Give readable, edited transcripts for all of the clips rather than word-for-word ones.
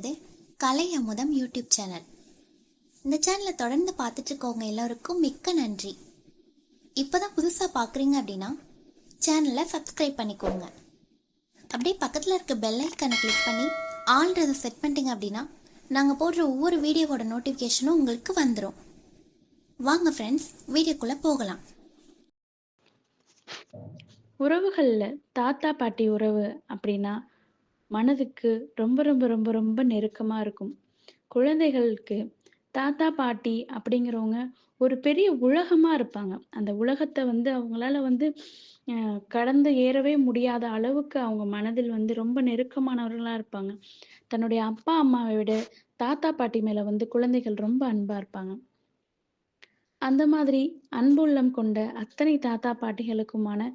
இருக்கிறது கலை அமுதம் YouTube channel. இந்த சேனலை தொடர்ந்து பார்த்துட்டு இருக்கவங்க எல்லாருக்கும் மிக்க நன்றி. இப்போதான் புதுசாக பார்க்குறீங்க அப்படின்னா சேனலை சப்ஸ்கிரைப் பண்ணிக்கோங்க. அப்படியே பக்கத்தில் இருக்க பெல் ஐக்கானை கிளிக் பண்ணி ஆல்ரெடி செட் பண்ணிட்டீங்க அப்படின்னா நாங்கள் போடுற ஒவ்வொரு வீடியோவோட நோட்டிஃபிகேஷனும் உங்களுக்கு வந்துடும். வாங்க ஃப்ரெண்ட்ஸ், வீடியோக்குள்ளே போகலாம். உறவுகளில் தாத்தா பாட்டி உறவு அப்படின்னா மனதுக்கு ரொம்ப ரொம்ப ரொம்ப ரொம்ப நெருக்கமாக இருக்கும். குழந்தைகளுக்கு தாத்தா பாட்டி அப்படிங்கிறவங்க ஒரு பெரிய உலகமாக இருப்பாங்க. அந்த உலகத்தை அவங்களால கடந்து ஏறவே முடியாத அளவுக்கு அவங்க மனதில் ரொம்ப நெருக்கமானவர்களாக இருப்பாங்க. தன்னுடைய அப்பா அம்மாவை விட தாத்தா பாட்டி மேலே குழந்தைகள் ரொம்ப அன்பாக இருப்பாங்க. அந்த மாதிரி அன்புள்ளம் கொண்ட அத்தனை தாத்தா பாட்டிகளுக்குமான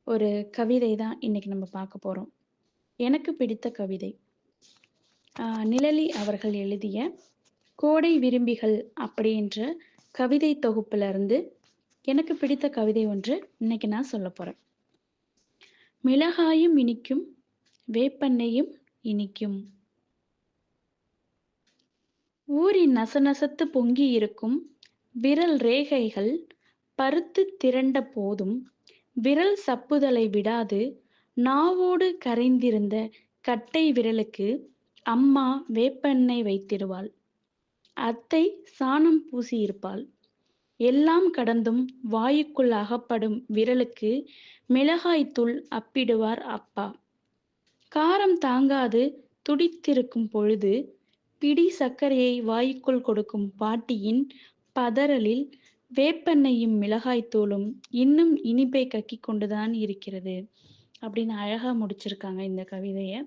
ஒரு கவிதை தான் இன்னைக்கு நம்ம பார்க்க போறோம். எனக்கு பிடித்த கவிதை நிழலி அவர்கள் எழுதிய கோடை விரும்பிகள் அப்படின்ற கவிதை தொகுப்புல இருந்து எனக்கு பிடித்த கவிதை ஒன்று இன்னைக்கு நான் சொல்ல போறேன். மிளகாயும் இனிக்கும், வேப்பெண்ணையும் இனிக்கும், ஊரின் நசநசத்து பொங்கி இருக்கும் விரல் ரேகைகள் பருத்து திரண்ட போதும் விரல் சப்புதலை விடாது நாவோடு கரைந்திருந்த கட்டை விரலுக்கு அம்மா வேப்பெண்ணெய் வைத்திடுவாள். அத்தை சாணம் பூசியிருப்பாள். எல்லாம் கடந்தும் வாயுக்குள் அகப்படும் விரலுக்கு மிளகாய்த்தூள் அப்பிடுவார் அப்பா. காரம் தாங்காது துடித்திருக்கும் பொழுது பிடி சர்க்கரையை வாய்க்குள் கொடுக்கும் பாட்டியின் பதறலில் வேப்பெண்ணையும் மிளகாய்த்தூளும் இன்னும் இனிப்பை கக்கி கொண்டுதான் இருக்கிறது அப்படின்னு அழகா முடிச்சிருக்காங்க இந்த கவிதையை.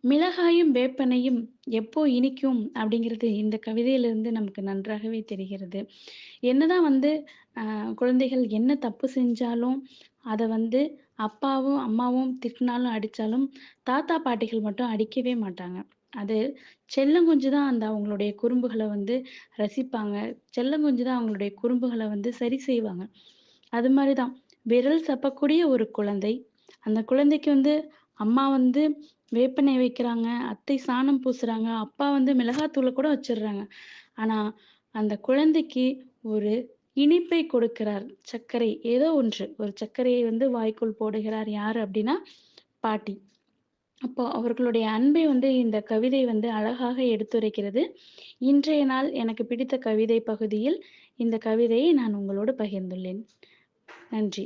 மிளகாயும் வேப்பெண்ணையும் எப்போ இனிக்கும் அப்படிங்கிறது இந்த கவிதையிலிருந்து நமக்கு நன்றாகவே தெரிகிறது. என்னதான் குழந்தைகள் என்ன தப்பு செஞ்சாலும் அதை அப்பாவும் அம்மாவும் திட்டினாலும் அடித்தாலும் தாத்தா பாட்டிகள் மட்டும் அடிக்கவே மாட்டாங்க. அது செல்லங்குஞ்சு தான் அவங்களுடைய குறும்புகளை ரசிப்பாங்க. செல்லங்குஞ்சு தான் அவங்களுடைய குறும்புகளை சரி செய்வாங்க. அது மாதிரி தான் விரல் சப்பக்கூடிய ஒரு குழந்தை, அந்த குழந்தைக்கு அம்மா வேப்பெண்ணெய் வைக்கிறாங்க, அத்தை சாணம் பூசுறாங்க, அப்பா மிளகாத்தூளை கூட வச்சிடுறாங்க. ஆனா அந்த குழந்தைக்கு ஒரு இனிப்பை கொடுக்கிறார், சர்க்கரை, ஏதோ ஒன்று, ஒரு சர்க்கரையை வாய்க்குள் போடுகிறார். யாரு அப்படின்னா பாட்டி. அப்போ அவர்களுடைய அன்பை இந்த கவிதை அழகாக எடுத்துரைக்கிறது. இன்றைய நாள் எனக்கு பிடித்த கவிதை பகுதியில் இந்த கவிதையை நான் உங்களோடு பகிர்ந்துள்ளேன். நன்றி.